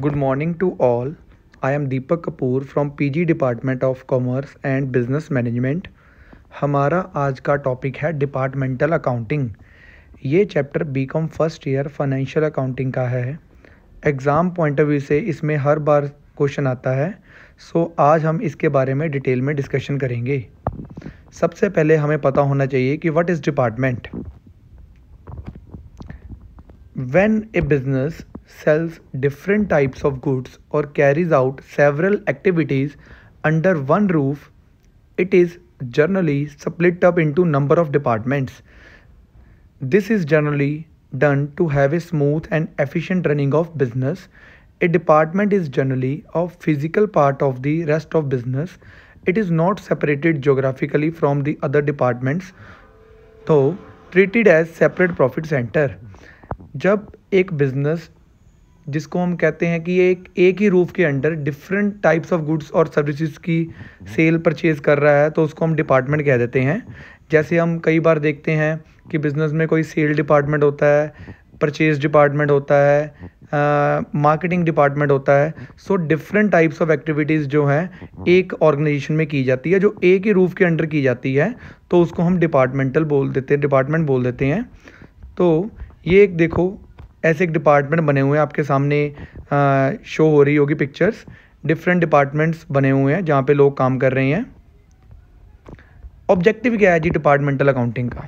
Good morning to all. I am Deepak Kapoor from PG Department of Commerce and Business Management. हमारा आज का topic है departmental accounting. ये chapter BCom first year financial accounting का है। Exam point of view से इसमें हर बार question आता है, सो आज हम इसके बारे में डिटेल में डिस्कशन करेंगे। सबसे पहले हमें पता होना चाहिए कि what is department. When a business sells different types of goods or carries out several activities under one roof, it is generally split up into number of departments. This is generally done to have a smooth and efficient running of business. A department is generally a physical part of the rest of business. It is not separated geographically from the other departments, though treated as separate profit center. जब एक business जिसको हम कहते हैं कि एक ही roof के under different types of goods और सर्विसेज की सेल परचेज़ कर रहा है तो उसको हम डिपार्टमेंट कह देते हैं। जैसे हम कई बार देखते हैं कि बिज़नेस में कोई सेल डिपार्टमेंट होता है, परचेज़ डिपार्टमेंट होता है, मार्केटिंग डिपार्टमेंट होता है। So different types of activities जो हैं एक ऑर्गेनाइजेशन में की जाती है, जो एक ही रूफ के अंडर की जाती है, तो उसको हम डिपार्टमेंट बोल देते हैं। तो ये एक देखो ऐसे एक डिपार्टमेंट बने हुए हैं, आपके सामने शो हो रही होगी पिक्चर्स। डिफरेंट डिपार्टमेंट्स बने हुए हैं जहाँ पे लोग काम कर रहे हैं। ऑब्जेक्टिव क्या है जी डिपार्टमेंटल अकाउंटिंग का?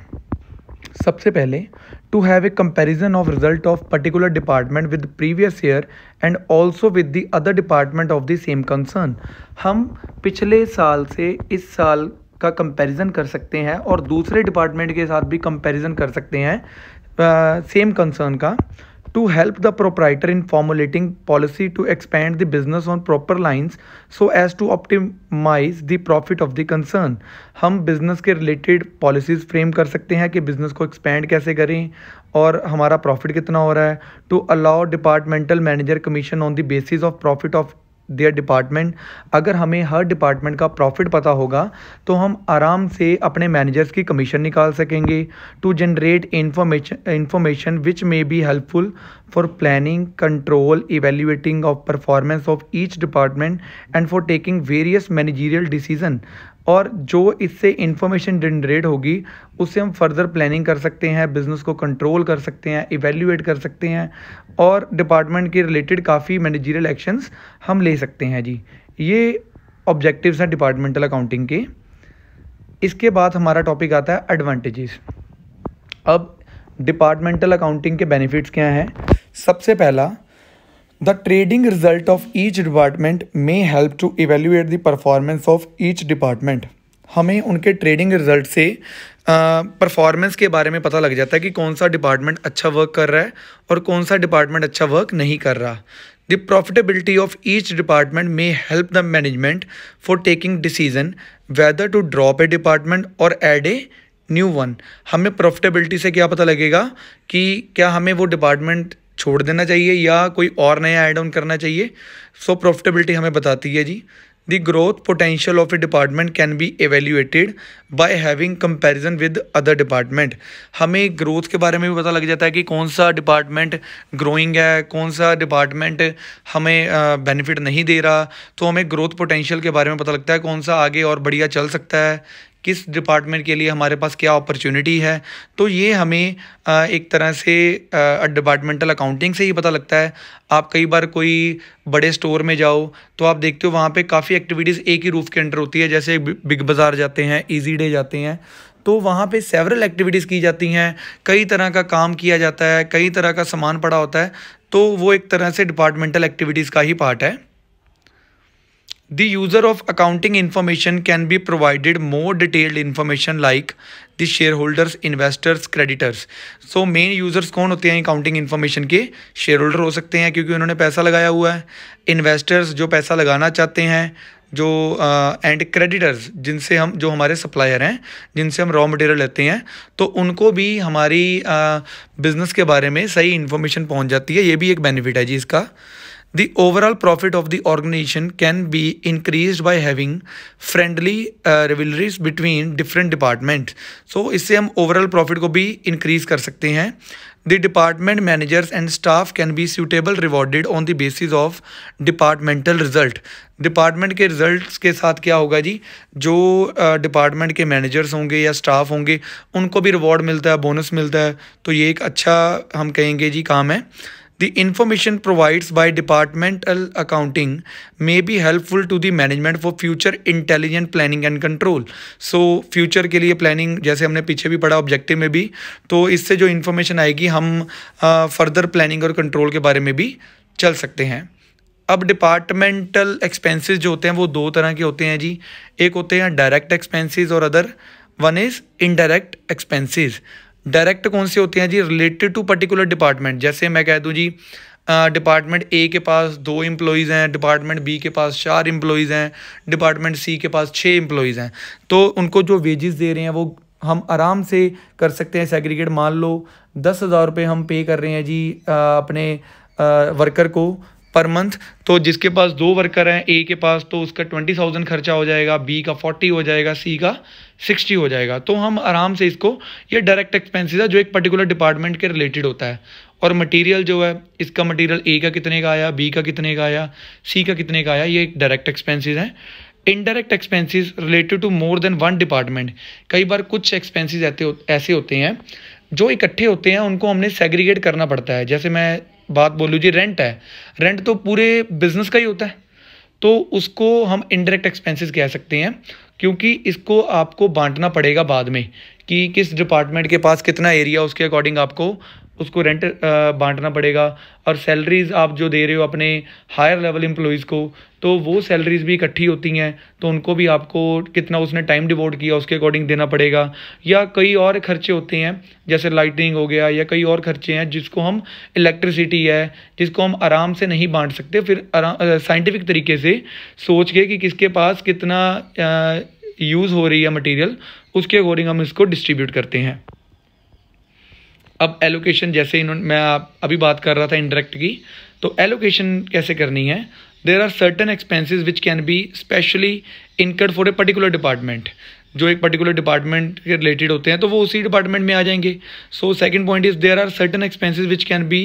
सबसे पहले to have a comparison of result of particular department with previous year and also with the other department of the same concern. हम पिछले साल से इस साल का कंपैरिजन कर सकते हैं और दूसरे डिपार्टमेंट के साथ भी कंपैरिजन कर सकते हैं सेम कंसर्न का। To help the proprietor in formulating policy to expand the business on proper lines so as to optimise the profit of the concern. हम बिजनेस के रिलेटेड पॉलिसीज़ फ्रेम कर सकते हैं कि बिजनेस को एक्सपेंड कैसे करें और हमारा प्रॉफिट कितना हो रहा है। To allow departmental manager commission on the basis of profit of their department. अगर हमें हर डिपार्टमेंट का प्रॉफिट पता होगा तो हम आराम से अपने मैनेजर्स की कमीशन निकाल सकेंगे। To generate information which may be helpful for planning, control, evaluating of performance of each department and for taking various managerial decision. और जो इससे इंफॉर्मेशन जनरेट होगी उससे हम फर्दर प्लानिंग कर सकते हैं, बिज़नेस को कंट्रोल कर सकते हैं, इवेल्युएट कर सकते हैं और डिपार्टमेंट के रिलेटेड काफ़ी मैनेजरियल एक्शंस हम ले सकते हैं जी। ये ऑब्जेक्टिव्स हैं डिपार्टमेंटल अकाउंटिंग के। इसके बाद हमारा टॉपिक आता है एडवांटेजेस। अब डिपार्टमेंटल अकाउंटिंग के बेनिफिट्स क्या हैं? सबसे पहला, The trading result of each department may help to evaluate the performance of each department. हमें उनके ट्रेडिंग रिजल्ट से परफॉर्मेंस के बारे में पता लग जाता है कि कौन सा डिपार्टमेंट अच्छा वर्क कर रहा है और कौन सा डिपार्टमेंट अच्छा वर्क नहीं कर रहा। The profitability of each department may help the management for taking decision whether to drop a department और एड ए न्यू वन। हमें प्रॉफिटेबिलिटी से क्या पता लगेगा कि क्या हमें वो डिपार्टमेंट छोड़ देना चाहिए या कोई और नया ऐड ऑन करना चाहिए। सो प्रॉफिटेबिलिटी हमें बताती है जी। The growth potential of a department can be evaluated by having comparison with other department. हमें ग्रोथ के बारे में भी पता लग जाता है कि कौन सा डिपार्टमेंट ग्रोइंग है, कौन सा डिपार्टमेंट हमें बेनिफिट नहीं दे रहा। तो हमें ग्रोथ पोटेंशियल के बारे में पता लगता है कौन सा आगे और बढ़िया चल सकता है, किस डिपार्टमेंट के लिए हमारे पास क्या अपॉर्चुनिटी है। तो ये हमें एक तरह से डिपार्टमेंटल अकाउंटिंग से ही पता लगता है। आप कई बार कोई बड़े स्टोर में जाओ तो आप देखते हो वहाँ पे काफ़ी एक्टिविटीज़ एक ही रूफ के अंडर होती है। जैसे बिग बाज़ार जाते हैं, ईजी डे जाते हैं, तो वहाँ पे सेवरल एक्टिविटीज़ की जाती हैं, कई तरह का काम किया जाता है, कई तरह का सामान पड़ा होता है। तो वो एक तरह से डिपार्टमेंटल एक्टिविटीज़ का ही पार्ट है। The user of accounting information can be provided more detailed information like the shareholders, investors, creditors. So main users कौन होते हैं accounting information के? शेयर हो सकते हैं क्योंकि उन्होंने पैसा लगाया हुआ है, इन्वेस्टर्स जो पैसा लगाना चाहते हैं, जो एंड क्रेडिटर्स जिनसे हम जो हमारे सप्लायर हैं, जिनसे हम रॉ मटेरियल लेते हैं, तो उनको भी हमारी बिज़नेस के बारे में सही इन्फॉर्मेशन पहुंच जाती है। ये भी एक बेनिफिट है जी इसका। The overall profit of the organization can be increased by having friendly rivalries between different departments. So इससे हम overall profit को भी increase कर सकते हैं। The department managers and staff can be suitable rewarded on the basis of departmental result. Department के results के साथ क्या होगा जी, जो डिपार्टमेंट के मैनेजर्स होंगे या स्टाफ होंगे उनको भी रिवॉर्ड मिलता है, बोनस मिलता है, तो ये एक अच्छा हम कहेंगे जी काम है. The information provided by departmental accounting may be helpful to the management for future intelligent planning and control. So future के लिए प्लानिंग, जैसे हमने पीछे भी पढ़ा ऑब्जेक्टिव में भी, तो इससे जो इन्फॉर्मेशन आएगी हम फर्दर प्लानिंग और कंट्रोल के बारे में भी चल सकते हैं. अब डिपार्टमेंटल एक्सपेंसेस जो होते हैं वो दो तरह के होते हैं जी. एक होते हैं डायरेक्ट एक्सपेंसेस और other one is indirect expenses. Direct कौन से होते हैं जी, रिलेटेड टू पर्टिकुलर डिपार्टमेंट. जैसे मैं कह दूं जी डिपार्टमेंट ए के पास 2 एम्प्लॉयज़ हैं, डिपार्टमेंट बी के पास 4 एम्प्लॉयज़ हैं, डिपार्टमेंट सी के पास 6 एम्प्लॉयज़ हैं, तो उनको जो वेजेस दे रहे हैं वो हम आराम से कर सकते हैं सेग्रीगेट. मान लो 10,000 रुपये हम पे कर रहे हैं जी अपने वर्कर को पर मंथ, तो जिसके पास 2 वर्कर हैं ए के पास तो उसका 20,000 खर्चा हो जाएगा, बी का 40 हो जाएगा, सी का 60 हो जाएगा. तो हम आराम से इसको, ये डायरेक्ट एक्सपेंसेस है जो एक पर्टिकुलर डिपार्टमेंट के रिलेटेड होता है. और मटेरियल जो है, इसका मटेरियल ए का कितने का आया, बी का कितने का आया, सी का कितने का आया, ये एक डायरेक्ट एक्सपेंसेस है. Indirect expenses related to more than one department. कई बार कुछ एक्सपेंसेस ऐसे होते हैं जो इकट्ठे होते हैं, उनको हमने सेग्रीगेट करना पड़ता है. जैसे मैं बात बोलूँ जी, रेंट है, रेंट तो पूरे बिजनेस का ही होता है, तो उसको हम इनडायरेक्ट एक्सपेंसेस कह सकते हैं, क्योंकि इसको आपको बांटना पड़ेगा बाद में कि किस डिपार्टमेंट के पास कितना एरिया, उसके अकॉर्डिंग आपको उसको रेंट बांटना पड़ेगा. और सैलरीज आप जो दे रहे हो अपने हायर लेवल एम्प्लॉयज़ को, तो वो सैलरीज भी इकट्ठी होती हैं, तो उनको भी आपको कितना उसने टाइम डिवोट किया उसके अकॉर्डिंग देना पड़ेगा. या कई और खर्चे होते हैं जैसे लाइटिंग हो गया, या कई और खर्चे हैं जिसको हम, इलेक्ट्रिसिटी है जिसको हम आराम से नहीं बांट सकते, फिर साइंटिफिक तरीके से सोच के कि किसके पास कितना यूज़ हो रही है मटीरियल, उसके अकॉर्डिंग हम इसको डिस्ट्रीब्यूट करते हैं. अब एलोकेशन, जैसे मैं अभी बात कर रहा था इंडायरेक्ट की, तो एलोकेशन कैसे करनी है. There are certain expenses which can be specially incurred for a particular department. जो एक पर्टिकुलर डिपार्टमेंट के रिलेटेड होते हैं तो वो उसी डिपार्टमेंट में आ जाएंगे. So second point is there are certain expenses which can be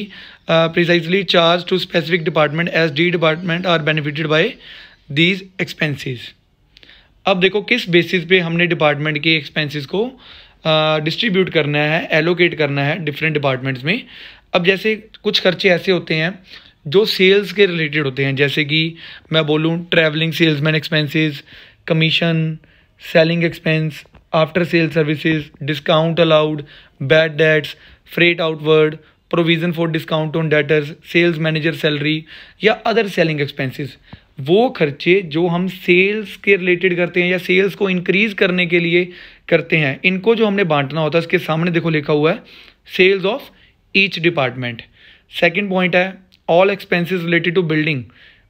precisely charge to specific department as the department are benefited by these expenses. अब देखो किस बेसिस पे हमने डिपार्टमेंट के एक्सपेंसेस को डिस्ट्रीब्यूट करना है, एलोकेट करना है डिफरेंट डिपार्टमेंट्स में. अब जैसे कुछ खर्चे ऐसे होते हैं जो सेल्स के रिलेटेड होते हैं, जैसे कि मैं बोलूँ travelling salesman expenses, commission, selling expense, after sale services, discount allowed, bad debts, freight outward, provision for discount on debtors, sales manager salary या अदर सेलिंग एक्सपेंसेस. वो खर्चे जो हम सेल्स के रिलेटेड करते हैं या सेल्स को इंक्रीज करने के लिए करते हैं, इनको जो हमने बांटना होता है, इसके सामने देखो लिखा हुआ है sales of each department. Second point है all expenses related to building.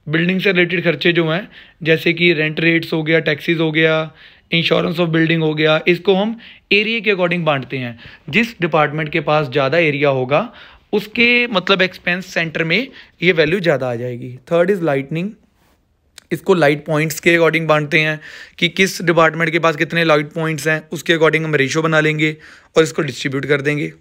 Building से रिलेटेड खर्चे जो हैं, जैसे कि रेंट रेट्स हो गया, टैक्सीज हो गया, इंश्योरेंस ऑफ बिल्डिंग हो गया, इसको हम एरिया के अकॉर्डिंग बांटते हैं. जिस डिपार्टमेंट के पास ज़्यादा एरिया होगा उसके मतलब एक्सपेंस सेंटर में ये वैल्यू ज़्यादा आ जाएगी. Third is lightning. इसको लाइट पॉइंट्स के अकॉर्डिंग बांटते हैं कि किस डिपार्टमेंट के पास कितने लाइट पॉइंट्स हैं, उसके अकॉर्डिंग हम रेशो बना लेंगे और इसको डिस्ट्रीब्यूट कर देंगे.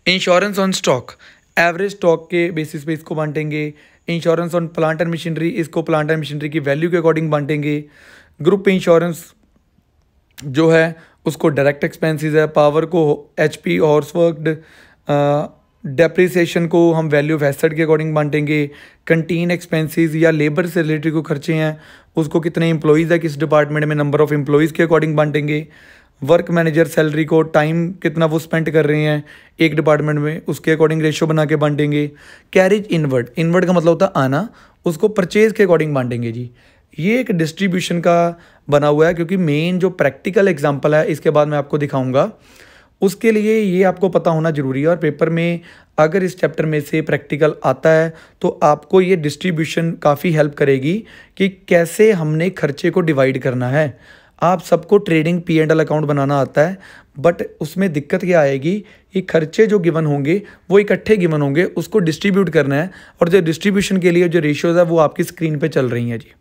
Insurance on stock, average stock के बेसिस पे इसको बांटेंगे. Insurance on plant and machinery, इसको प्लांट एंड मशीनरी की वैल्यू के अकॉर्डिंग बांटेंगे. ग्रुप इंश्योरेंस जो है उसको डायरेक्ट एक्सपेंसेस है. पावर को HP हॉर्स वर्कड, डेप्रिसिएशन को हम वैल्यू ऑफ एसेट के अकॉर्डिंग बांटेंगे. कंटीन एक्सपेंसेस या लेबर से रिलेटेड को खर्चे हैं उसको कितने एम्प्लॉयज़ है किस डिपार्टमेंट में, नंबर ऑफ़ एम्प्लॉयज़ के अकॉर्डिंग बांटेंगे. वर्क मैनेजर सैलरी को टाइम कितना वो स्पेंड कर रहे हैं एक डिपार्टमेंट में, उसके अकॉर्डिंग रेशो बना के बांटेंगे. कैरेज इनवर्ड, इनवर्ड का मतलब होता है आना, उसको परचेज के अकॉर्डिंग बांटेंगे जी. ये एक डिस्ट्रीब्यूशन का बना हुआ है, क्योंकि मेन जो प्रैक्टिकल एग्जाम्पल है इसके बाद मैं आपको दिखाऊंगा, उसके लिए ये आपको पता होना ज़रूरी है. और पेपर में अगर इस चैप्टर में से प्रैक्टिकल आता है तो आपको ये डिस्ट्रीब्यूशन काफ़ी हेल्प करेगी कि कैसे हमने खर्चे को डिवाइड करना है. आप सबको ट्रेडिंग P&L अकाउंट बनाना आता है, बट उसमें दिक्कत क्या आएगी कि खर्चे जो गिवन होंगे वो इकट्ठे गिवन होंगे, उसको डिस्ट्रीब्यूट करना है. और जो डिस्ट्रीब्यूशन के लिए जो रेशियोज़ है वो आपकी स्क्रीन पे चल रही हैं जी.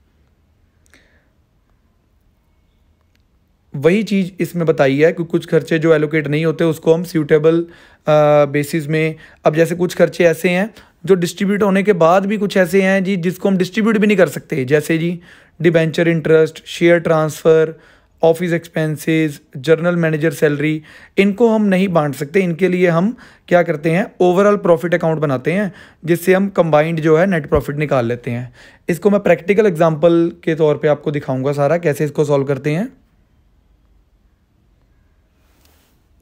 वही चीज़ इसमें बताई है कि कुछ खर्चे जो एलोकेट नहीं होते उसको हम सूटेबल बेसिस में, अब जैसे कुछ खर्चे ऐसे हैं जो डिस्ट्रीब्यूट होने के बाद भी कुछ ऐसे हैं जी जिसको हम डिस्ट्रीब्यूट भी नहीं कर सकते, जैसे जी debenture interest, share transfer, office expenses, general manager salary, इनको हम नहीं बांट सकते। इनके लिए हम क्या करते हैं, ओवरऑल प्रॉफिट अकाउंट बनाते हैं जिससे हम कंबाइंड जो है नेट प्रॉफिट निकाल लेते हैं। इसको मैं प्रैक्टिकल एग्जांपल के तौर पे आपको दिखाऊंगा सारा कैसे इसको सॉल्व करते हैं।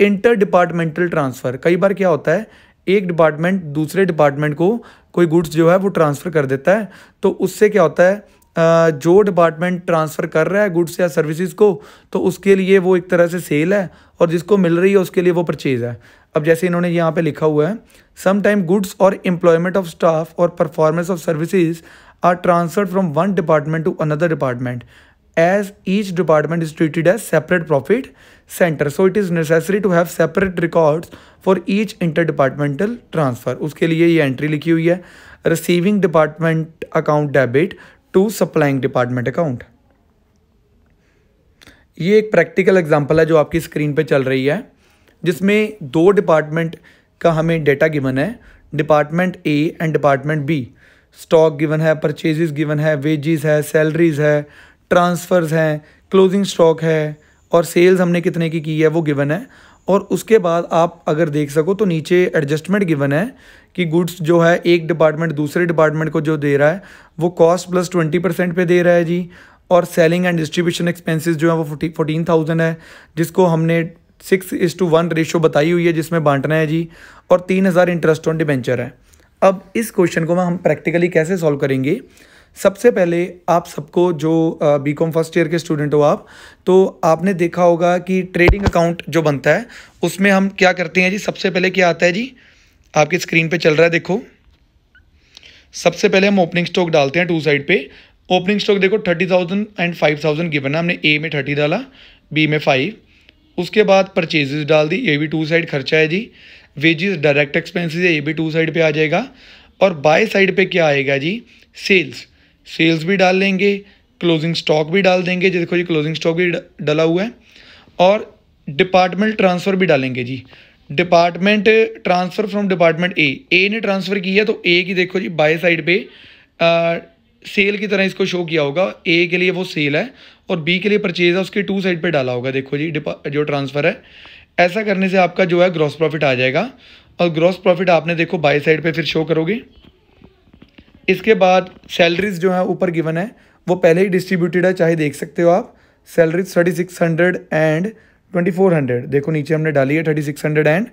इंटर डिपार्टमेंटल ट्रांसफ़र, कई बार क्या होता है एक डिपार्टमेंट दूसरे डिपार्टमेंट को कोई गुड्स जो है वो ट्रांसफ़र कर देता है, तो उससे क्या होता है जो डिपार्टमेंट ट्रांसफ़र कर रहा है गुड्स या सर्विसेज को, तो उसके लिए वो एक तरह से सेल है और जिसको मिल रही है उसके लिए वो परचेज़ है। अब जैसे इन्होंने यहाँ पे लिखा हुआ है, सम टाइम गुड्स और एम्प्लॉयमेंट ऑफ स्टाफ और performance of services are transferred from one department to another department as each department is treated as separate profit center, so it is necessary to have separate records for each interdepartmental transfer। उसके लिए ये entry लिखी हुई है, receiving department account debit to supplying department account। ये एक practical example है जो आपकी स्क्रीन पे चल रही है, जिसमें दो डिपार्टमेंट का हमें डेटा गिवन है, department A and department B. Stock given है, परचेजेस गिवन है, वेजेस है, सैलरीज है, ट्रांसफ़र्स हैं, क्लोजिंग स्टॉक है और सेल्स हमने कितने की है वो गिवन है। और उसके बाद आप अगर देख सको तो नीचे एडजस्टमेंट गिवन है कि गुड्स जो है एक डिपार्टमेंट दूसरे डिपार्टमेंट को जो दे रहा है वो कॉस्ट प्लस 20% पे दे रहा है जी, और सेलिंग एंड डिस्ट्रीब्यूशन एक्सपेंसेस जो है वो 14,000 है, जिसको हमने 6:1 रेशो बताई हुई है जिसमें बांटना है जी, और 3,000 इंटरेस्ट ऑन डिबेंचर है। अब इस क्वेश्चन को हम प्रैक्टिकली कैसे सॉल्व करेंगे, सबसे पहले आप सबको जो बीकॉम फर्स्ट ईयर के स्टूडेंट हो आप, तो आपने देखा होगा कि ट्रेडिंग अकाउंट जो बनता है उसमें हम क्या करते हैं जी, सबसे पहले क्या आता है जी, आपकी स्क्रीन पे चल रहा है देखो। सबसे पहले हम ओपनिंग स्टॉक डालते हैं टू साइड पे। ओपनिंग स्टॉक देखो 30,000 एंड 5,000 गिवन है, हमने ए में 30 डाला, बी में 5। उसके बाद परचेजेस डाल दी, ये भी टू साइड खर्चा है जी। वेजेस डायरेक्ट एक्सपेंसेस है, ये भी टू साइड पे आ जाएगा। और बाय साइड पे क्या आएगा जी, सेल्स भी डाल लेंगे, क्लोजिंग स्टॉक भी डाल देंगे, देखो जी क्लोजिंग स्टॉक भी डाला हुआ है, और डिपार्टमेंट ट्रांसफ़र भी डालेंगे जी। Department transfer from department A ने ट्रांसफ़र किया तो ए की देखो जी बाय साइड पे सेल की तरह इसको शो किया होगा, ए के लिए वो सेल है और बी के लिए परचेज है, उसके टू साइड पे डाला होगा देखो जी जो ट्रांसफ़र है। ऐसा करने से आपका जो है ग्रॉस प्रॉफिट आ जाएगा, और ग्रॉस प्रॉफिट आपने देखो बाय साइड पे फिर शो करोगे। इसके बाद सैलरीज जो है ऊपर गिवन है वो पहले ही डिस्ट्रीब्यूटेड है, चाहे देख सकते हो आप। सैलरीज 3600 एंड 2400 देखो नीचे हमने डाली है, 3600 एंड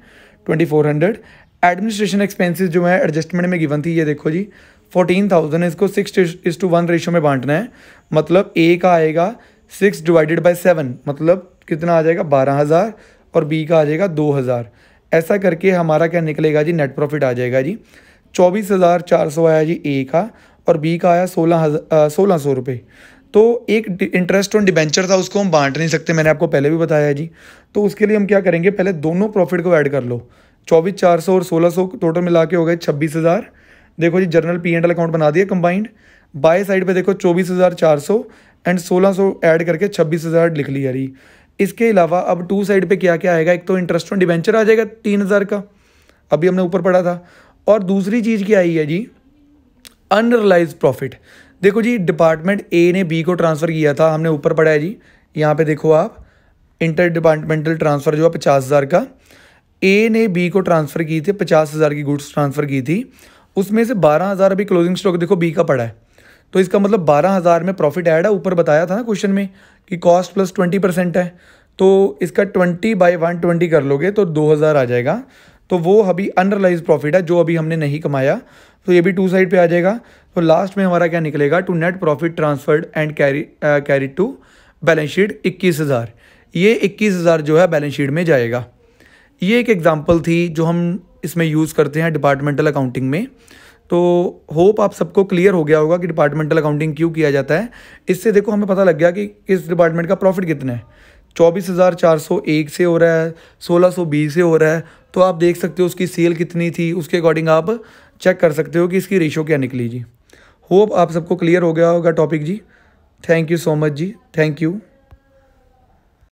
2400। एडमिनिस्ट्रेशन एक्सपेंसेस जो है एडजस्टमेंट में गिवन थी, ये देखो जी 14,000 इसको 6:1 रेशो में बांटना है, मतलब ए का आएगा 6/7, मतलब कितना आ जाएगा 12,000, और बी का आ जाएगा 2,000। ऐसा करके हमारा क्या निकलेगा जी, नेट प्रॉफिट आ जाएगा जी 24,400 आया जी ए का, और बी का आया 1,600 रुपये। तो एक इंटरेस्ट ऑन डिबेंचर था, उसको हम बांट नहीं सकते, मैंने आपको पहले भी बताया जी। तो उसके लिए हम क्या करेंगे, पहले दोनों प्रॉफिट को ऐड कर लो, 24,400 और 1,600 टोटल मिला के हो गए 26,000। देखो जी जर्नल P&L अकाउंट बना दिया कंबाइंड। बाय साइड पे देखो 24,400 एंड 1,600 ऐड करके 26,000 लिख लिया जी। इसके अलावा अब टू साइड पे क्या क्या आएगा, एक तो इंटरेस्ट ऑन डिबेंचर आ जाएगा 3,000 का, अभी हमने ऊपर पढ़ा था, और दूसरी चीज़ क्या आई है जी, अनरियलाइज प्रॉफिट। देखो जी डिपार्टमेंट ए ने बी को ट्रांसफ़र किया था, हमने ऊपर पढ़ा है जी, यहाँ पे देखो आप इंटर डिपार्टमेंटल ट्रांसफ़र जो है 50,000 का, ए ने बी को ट्रांसफ़र की थी, 50,000 की गुड्स ट्रांसफ़र की थी, उसमें से 12,000 अभी क्लोजिंग स्टॉक देखो बी का पड़ा है, तो इसका मतलब 12,000 में प्रॉफिट ऐड है। ऊपर बताया था ना क्वेश्चन में कि कॉस्ट प्लस 20% है, तो इसका 20/120 कर लोगे तो 2,000 आ जाएगा। तो वो अभी अनरियलाइज प्रॉफिट है जो अभी हमने नहीं कमाया, तो ये भी टू साइड पे आ जाएगा। तो लास्ट में हमारा क्या निकलेगा, to net profit transferred and carry to balance sheet 21,000। ये 21,000 जो है बैलेंस शीट में जाएगा। ये एक एग्जांपल थी जो हम इसमें यूज़ करते हैं डिपार्टमेंटल अकाउंटिंग में। तो होप आप सबको क्लियर हो गया होगा कि डिपार्टमेंटल अकाउंटिंग क्यों किया जाता है। इससे देखो हमें पता लग गया कि इस डिपार्टमेंट का प्रॉफिट कितना है, 24,401 से हो रहा है, 1,620 से हो रहा है, तो आप देख सकते हो उसकी सेल कितनी थी, उसके अकॉर्डिंग आप चेक कर सकते हो कि इसकी रेशो क्या निकली जी। होप आप सबको क्लियर हो गया होगा टॉपिक जी। थैंक यू सो मच जी, थैंक यू।